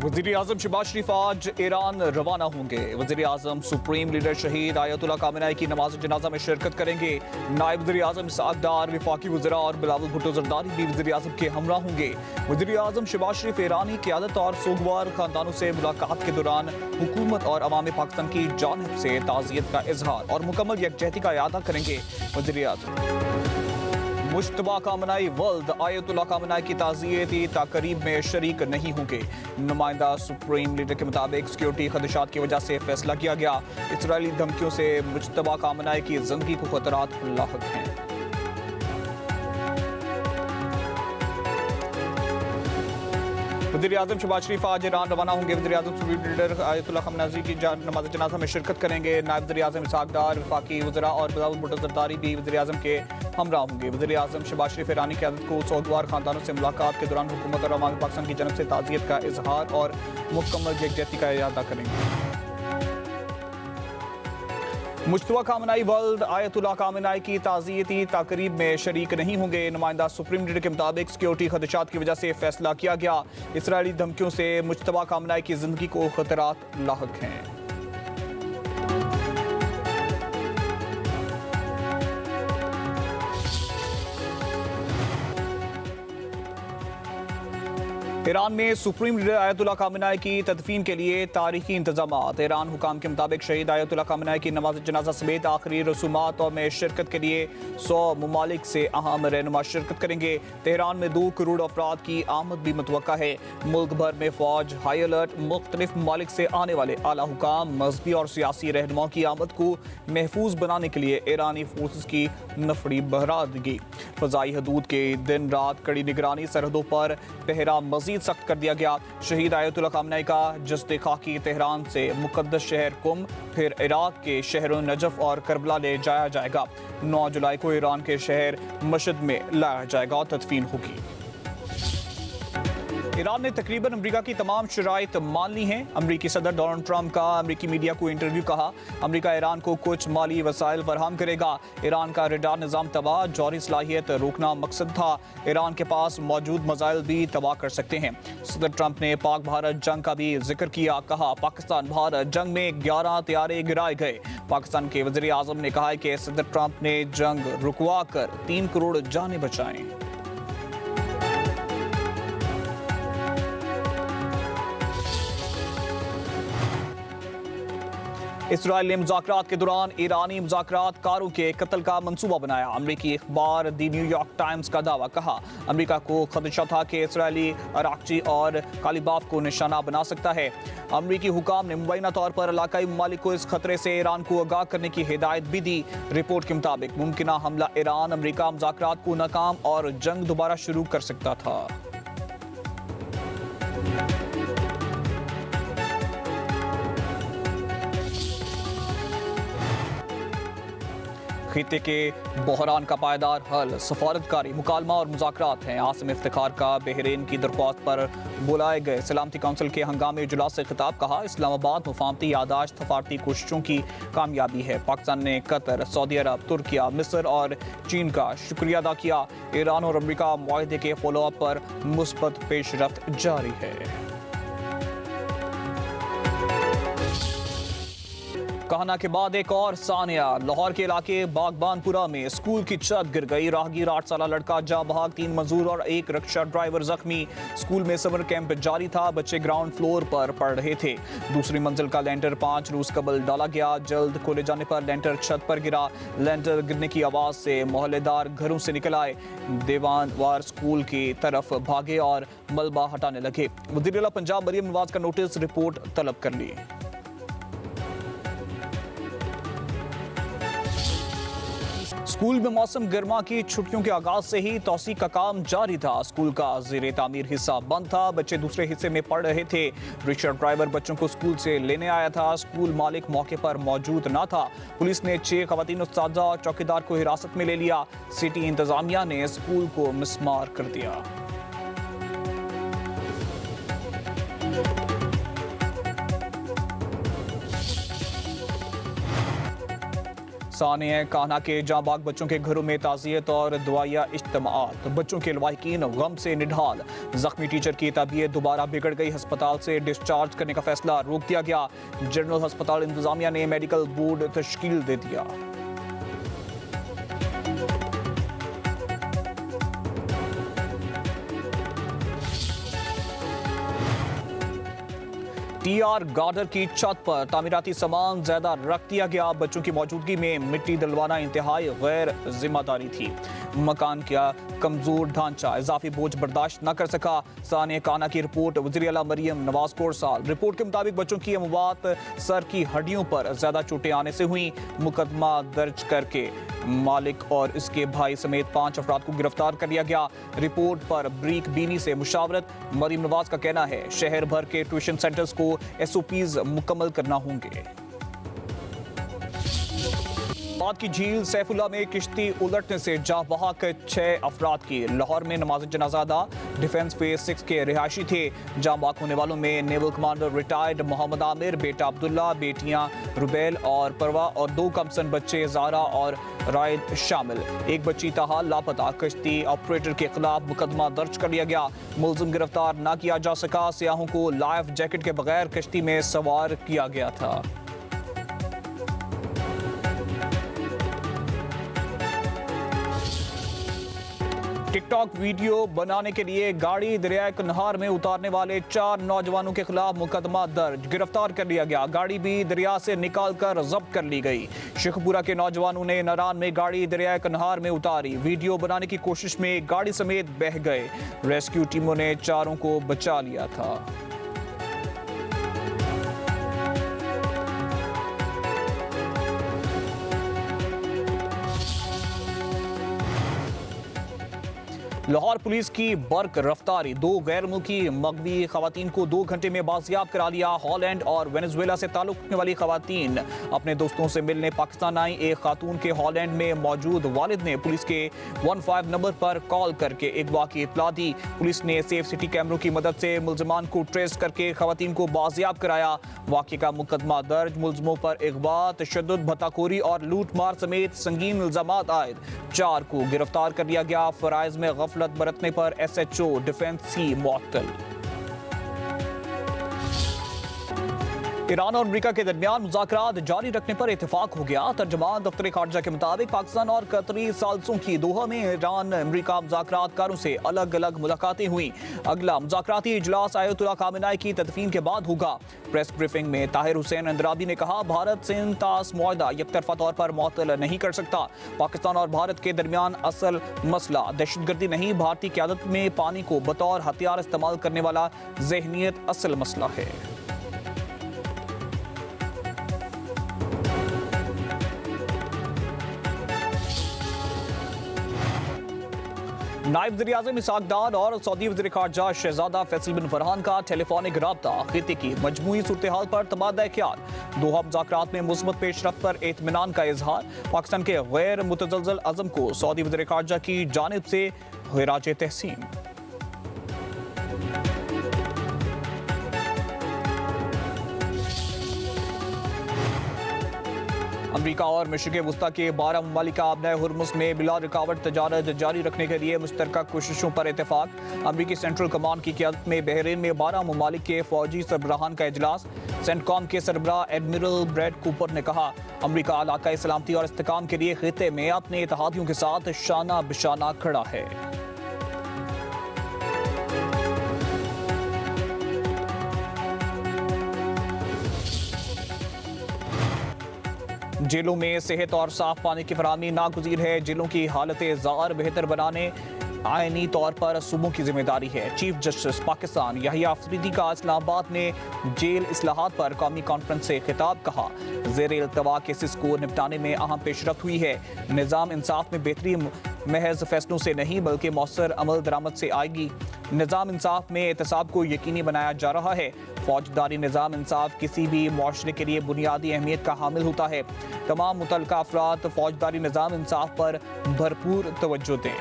वज़ीर-ए-आज़म शहबाज शरीफ आज ईरान रवाना होंगे। वज़ीर-ए-आज़म सुप्रीम लीडर शहीद आयतुल्लाह खामेनी की नमाज जनाजा में शिरकत करेंगे। नायब वज़ीर-ए-आज़म इसहाक डार, वफाकी वज़ीरा और बिलावल भुट्टो ज़रदारी भी वज़ीर-ए-आज़म के हमरा होंगे। वज़ीर-ए-आज़म शहबाज शरीफ ईरानी क़यादत और सोगवार खानदानों से मुलाकात के दौरान हुकूमत और अवाम पाकिस्तान की जानिब से ताज़ियत का इजहार और मुकम्मल यकजहती का इआदा करेंगे। वज़ीर-ए-आज़म मुश्तबा खामेनी वल्द आयतुल्लाह खामेनी की ताज़ियती तकरीब में शरीक नहीं होंगे। नुमाइंदा सुप्रीम लीडर के मुताबिक सिक्योरिटी खदशात की वजह से फैसला किया गया। इसराइली धमकियों से मुश्तबा खामेनी की जिंदगी को खतरात लाहक हैं। वज़ीर-ए-आज़म शहबाज शरीफ आज ईरान रवाना होंगे। वज़ीर-ए-आज़म सुप्रीम लीडर आयतुल्लाह खामेनी की नमाज जनाजा में शिरकत करेंगे। नायब वज़ीर-ए-आज़म इसहाक डार, वफाकी वज़ीरा और बिलावल भुट्टो ज़रदारी भी वज़ीर-ए-आज़म के हमरा होंगे। वज़ीर-ए-आज़म शहबाज शरीफ ईरानी क़यादत को सोगवार खानदानों से मुलाकात के दौरान हुकूमत और अवाम पाकिस्तान की जानिब से ताज़ियत का इजहार और मुकम्मल यकजहती का इआदा करेंगे। मुश्तबा खामेनी वल्द आयतुल्लाह खामेनी की ताज़ियती तकरीब में शरीक नहीं होंगे। नुमाइंदा सुप्रीम लीडर के मुताबिक सिक्योरिटी खदशात की वजह से फैसला किया गया। इसराइली धमकियों से मुश्तबा खामेनी की जिंदगी को खतरात लाहक हैं। ईरान में सुप्रीम लीडर आयतुल्लाह खामेनी की तदफीन के लिए तारीखी इंतजामात। ईरान हुकाम के मुताबिक शहीद आयतुल्लाह खामेनी की नमाज जनाजा समेत आखिरी रसूमात और में शिरकत के लिए 100 ममालिक से अहम रहनुमा शिरकत करेंगे। तेहरान में 2 करोड़ अफराद की आमद भी मुतवक्का है। मुल्क भर में फौज हाई अलर्ट। मुख्तलिफ ममालिक से आने वाले आला हुकाम, मजहबी और सियासी रहनुमाओं की आमद को महफूज बनाने के लिए ईरानी फोर्सेस की नफरी बहरादगी। फ़ज़ाई हदूद के दिन रात कड़ी निगरानी, सरहदों पर पहरा मजीद सख्त कर दिया गया। शहीद आयतुल्लाह खामेनी का जस्द खाकी तेहरान से मुकद्दस शहर कुम, फिर इराक के शहरों नजफ और करबला ले जाया जाएगा। 9 जुलाई को ईरान के शहर मशहद में लाया जाएगा और तदफीन होगी। ईरान ने तकरीबन अमरीका की तमाम शराइत मान ली हैं। अमरीकी सदर डोनाल्ड ट्रंप का अमरीकी मीडिया को इंटरव्यू, कहा अमरीका ईरान को कुछ माली वसाइल फराहम करेगा। ईरान का रडार निज़ाम तबाह, जौहरी सलाहियत रोकना मकसद था। ईरान के पास मौजूद मसाइल भी तबाह कर सकते हैं। सदर ट्रंप ने पाक भारत जंग का भी जिक्र किया, कहा पाकिस्तान भारत जंग में 11 तैयारे गिराए गए। पाकिस्तान के वज़ीर-ए-आज़म ने कहा कि सदर ट्रंप ने जंग रुकवा कर 3 करोड़ जानें बचाएं। इसराइल ने मुज़ाकरात के दौरान ईरानी मुज़ाकरात कारों के कत्ल का मंसूबा बनाया। अमरीकी अखबार दी न्यूयॉर्क टाइम्स का दावा, कहा अमरीका को खदशा था कि इसराइली अराकची और कालिबाफ को निशाना बना सकता है। अमरीकी हुकाम ने मुबैना तौर पर इलाकाई ममालिक को इस खतरे से ईरान को आगाह करने की हिदायत भी दी। रिपोर्ट के मुताबिक मुमकिना हमला ईरान अमरीका मुज़ाकरात को नाकाम और जंग दोबारा शुरू कर सकता था। खिते के बहरान का पायदार हल सफारतकारी मुकालमा और मुज़ाकरात हैं। आसिम इफ्तिखार का बहरीन की दरख्वास्त पर बुलाए गए सलामती काउंसिल के हंगामी इजलास से खिताब, कहा इस्लामाबाद मुफाहमती यादाश्त सफारती कोशिशों की कामयाबी है। पाकिस्तान ने कतर, सऊदी अरब, तुर्किया, मिस्र और चीन का शुक्रिया अदा किया। ईरान और अमरीका मुआहदे के फॉलोअप पर मुस्बत पेशरफ्त जारी है। कहना के बाद एक और सानिया। लाहौर के इलाके बागबानपुरा में स्कूल की छत गिर गई। राहगीर 8 साल लड़का जा बहाक, 3 मजदूर और एक रिक्शा ड्राइवर जख्मी। स्कूल में समर कैंप जारी था। बच्चे ग्राउंड फ्लोर पर पढ़ रहे थे। दूसरी मंजिल का लेंटर 5 रोज कबल डाला गया। जल्द खोले जाने पर लेंटर छत पर गिरा। लेंटर गिरने की आवाज से मोहल्लेदार घरों से निकल आए, दीवानवार स्कूल की तरफ भागे और मलबा हटाने लगे। वज़ीर आला पंजाब मरियम नवाज का नोटिस, रिपोर्ट तलब कर ली। स्कूल में मौसम गर्मा की छुट्टियों के आगाज से ही तौसी का काम जारी था। स्कूल का ज़ेरे तामीर हिस्सा बंद था। बच्चे दूसरे हिस्से में पढ़ रहे थे। रिक्शा ड्राइवर बच्चों को स्कूल से लेने आया था। स्कूल मालिक मौके पर मौजूद न था। पुलिस ने 6 खवातीन उस्तादा और चौकीदार को हिरासत में ले लिया। सिटी इंतजामिया ने स्कूल को मिसमार कर दिया। सानिया कान्हा के जांबाग बच्चों के घरों में ताज़ियत और दुआया इज्तिमात। बच्चों के लवाहिकीन गम से निढाल। जख्मी टीचर की तबीयत दोबारा बिगड़ गई, अस्पताल से डिस्चार्ज करने का फैसला रोक दिया गया। जनरल अस्पताल इंतजामिया ने मेडिकल बोर्ड तश्कील दे दिया। टीआर गार्डर की छत पर तामीराती सामान ज्यादा रख दिया गया। बच्चों की मौजूदगी में मिट्टी डलवाना इंतहाई गैर जिम्मेदारी थी। मकान का कमजोर ढांचा इजाफी बोझ बर्दाश्त न कर सका। सानिया कान्हा की रिपोर्ट वज़ीर आला मरियम नवाज कोरसाल। रिपोर्ट के मुताबिक बच्चों की अमवात सर की हड्डियों पर ज्यादा चोटें आने से हुई। मुकदमा दर्ज करके मालिक और इसके भाई समेत 5 अफराद को गिरफ्तार कर लिया गया। रिपोर्ट पर ब्रीक बीनी से मुशावरत। मरियम नवाज का कहना है शहर भर के ट्यूशन सेंटर्स को SOPs मुकम्मल करना होंगे। बाद की झील सैफुल्ला में किश्ती उलटने से जाँ बहक 6 अफराद की। लाहौर में नमाज जनाजा अदा। डिफेंस फेज 6 के रिहायशी थे। जाँ बहक होने वालों में naval commander retired Mohammad Aamir, बेटा अब्दुल्ला, बेटियां रुबैल और परवा और 2 कमसन बच्चे ज़ारा और रायद शामिल। एक बच्ची ताहाल लापता। कश्ती ऑपरेटर के खिलाफ मुकदमा दर्ज कर लिया गया। मुलजिम गिरफ्तार न किया जा सका। सियाहों को लाइफ जैकेट के बगैर कश्ती में सवार किया गया था। टिकटॉक वीडियो बनाने के लिए गाड़ी दरियाए कन्हार में उतारने वाले 4 नौजवानों के खिलाफ मुकदमा दर्ज। गिरफ्तार कर लिया गया। गाड़ी भी दरिया से निकालकर जब्त कर ली गई। शेखपुरा के नौजवानों ने नारान में गाड़ी दरियाए कन्हार में उतारी। वीडियो बनाने की कोशिश में गाड़ी समेत बह गए। रेस्क्यू टीमों ने चारों को बचा लिया था। लाहौर पुलिस की बर्क रफ्तारी। 2 गैर मुल्की मगवी खवातीन को 2 घंटे में बाजियाब करा लिया। हॉलैंड और वेनेजुएला से ताल्लुक रखने वाली खवातीन अपने दोस्तों से मिलने पाकिस्तान आई। एक खातून के हॉलैंड में मौजूद वालिद ने पुलिस के 15 नंबर पर कॉल करके अगवा की इत्तला दी। पुलिस ने सेफ सिटी कैमरों की मदद से मुलजमान को ट्रेस करके खवातीन को बाजियाब कराया। वाक़े का मुकदमा दर्ज। मुलजमों पर अगवा, तशद्दुद, भत्ताखोरी और लूट मार समेत संगीन इल्जामात आयद। 4 को गिरफ्तार कर लिया गया। फराइज में गफलत बरतने पर SHO डिफेंस सी मुअत्तल। ईरान और अमेरिका के दरमियान मुज़ाकरात जारी रखने पर इत्तेफाक हो गया। तर्जुमान दफ्तर खारजा के मुताबिक पाकिस्तान और कतरी साल्सों की दोहा में ईरान अमेरिका मुज़ाकरातकारों से अलग अलग मुलाकातें हुई। अगला मुज़ाकराती इजलास आयतुल्ला खामेनी की तदफीन के बाद होगा। प्रेस ब्रीफिंग में ताहिर हुसैन अंद्राबी ने कहा भारत सिंध तास मुआहदा यकतरफा तौर पर मुअत्तल नहीं कर सकता। पाकिस्तान और भारत के दरमियान असल मसला दहशतगर्दी नहीं, भारतीय क़यादत में पानी को बतौर हथियार इस्तेमाल करने वाला ज़हनियत असल मसला है। नायब वज़ीर-ए-आज़म इसहाक डार और सऊदी वज़ीर ख़ारजा शहजादा फैसल बिन फरहान का टेलीफोनिक राब्ता। खित्ते की मजमूई सूरत हाल पर तबादला ख्याल। दोहा मुज़ाकरात में मुस्बत पेशरफ्त पर इत्मीनान का इजहार। पाकिस्तान के गैर मुतज़लज़ल अज़म को सऊदी वज़ीर ख़ारजा की जानिब से खिराज तहसीन। अमरीका और मशरिक़ वस्ता के 12 ममालिक आबनाए हुर्मुज़ में बिला रुकावट तजारत जारी रखने के लिए मुश्तरका कोशिशों पर इत्तेफाक। अमरीकी सेंट्रल कमांड की क़यादत में बहरीन में 12 ममालिक के फौजी सरबराहान का इजलास। सेंटकॉम के सरबराह एडमिरल ब्रैड कूपर ने कहा अमरीका इलाक़ाई सलामती और इस्तेहकाम के लिए खित्ते में अपने इत्तेहादियों के साथ शाना बिशाना खड़ा है। जेलों में सेहत और साफ पानी की फराहमी नागुज़ीर है। जेलों की हालत ज़ार बेहतर बनाने आईनी तौर पर सूबों की जिम्मेदारी है। चीफ जस्टिस पाकिस्तान याहिया अफरीदी का इस्लामाबाद में जेल इस्लाहात पर कौमी कॉन्फ्रेंस से खिताब। कहा ज़ेर इल्तवा केसेस को निपटाने में अहम पेशरफ्त हुई है। निज़ाम इंसाफ में बेहतरी महज फैसलों से नहीं बल्कि मौसर अमल दरामद से आएगी। निज़ाम इंसाफ में एहतसाब को यकीनी बनाया जा रहा है। फौजदारी निज़ाम इंसाफ किसी भी मुआशरे के लिए बुनियादी अहमियत का हामिल होता है। तमाम मुतल्लिका अफराद फौजदारी निज़ाम इंसाफ पर भरपूर तवज्जो दें।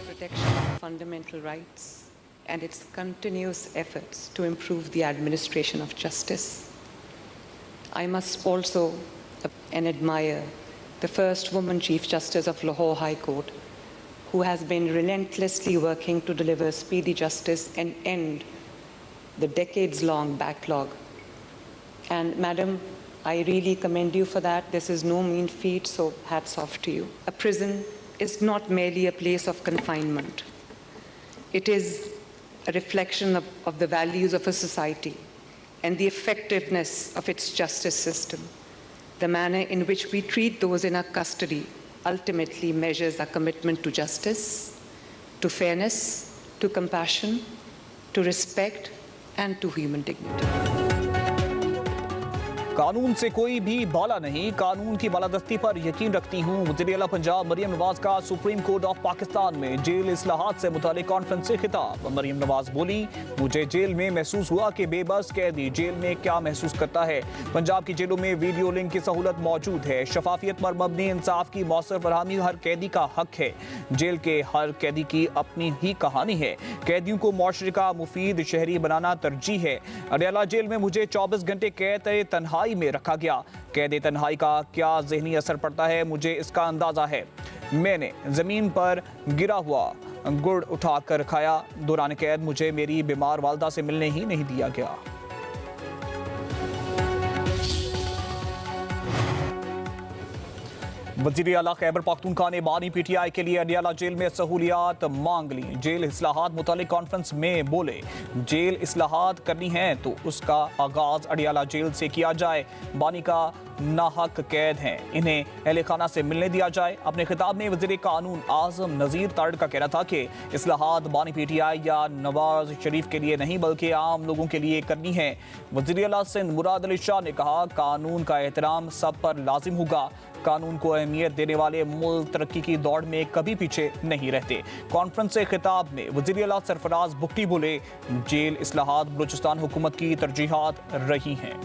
Protection of fundamental rights and its continuous efforts to improve the administration of justice. I must also and admire the first woman Chief Justice of Lahore High Court, who has been relentlessly working to deliver speedy justice and end the decades-long backlog. And Madam, I really commend you for that. This is no mean feat, so hats off to you. A prison is not merely a place of confinement. It is a reflection of the values of a society and the effectiveness of its justice system. The manner in which we treat those in our custody ultimately measures our commitment to justice, to fairness, to compassion, to respect, and to human dignity. कानून से कोई भी बाला नहीं, कानून की बालादस्ती पर यकीन रखती हूँ। वज़ीर आला पंजाब मरियम नवाज का सुप्रीम कोर्ट ऑफ पाकिस्तान में जेल इस्लाहात से मुतालिक कॉन्फ्रेंस से खिताब। मरियम नवाज बोली, मुझे जेल में महसूस हुआ कि बेबस कैदी जेल में क्या महसूस करता है। पंजाब की जेलों में वीडियो लिंक की सहूलत मौजूद है। शफाफियत पर मबनी इंसाफ की मौसर फरहमी हर कैदी का हक है। जेल के हर कैदी की अपनी ही कहानी है। कैदियों को मुआशरे का मुफीद शहरी बनाना तरजीह है। अडयाला जेल में मुझे 24 घंटे कैद तन्हाई में रखा गया। कैद तन्हाई का क्या ज़हनी असर पड़ता है, मुझे इसका अंदाजा है। मैंने जमीन पर गिरा हुआ गुड़ उठाकर खाया। दौरान कैद मुझे मेरी बीमार वालदा से मिलने ही नहीं दिया गया। वज़ीर आला खैबर पख्तूनख्वा ने बानी PTI के लिए अडयाला जेल में सहूलियात मांग ली। जेल इस्लाहात मुतालिक कॉन्फ्रेंस में बोले, जेल इस्लाहात करनी है तो उसका आगाज अडयाला जेल से किया जाए। बानी का नाहक कैद हैं, इन्हें अहले खाना से मिलने दिया जाए। अपने खिताब में वज़ीर कानून आज़म नज़ीर तारड़ का कहना था कि इस्लाहात बानी PTI या नवाज शरीफ के लिए नहीं बल्कि आम लोगों के लिए करनी है। वज़ीर आला सिंध मुराद अली शाह ने कहा, कानून का एहतराम सब पर लाजिम होगा। कानून को अहमियत देने वाले मुल्क तरक्की की दौड़ में कभी पीछे नहीं रहते। कॉन्फ्रेंस से खिताब में वज़ीर आला सरफराज बुगटी बोले, जेल इस्लाहात बलूचिस्तान हुकूमत की तरजीहात रही हैं।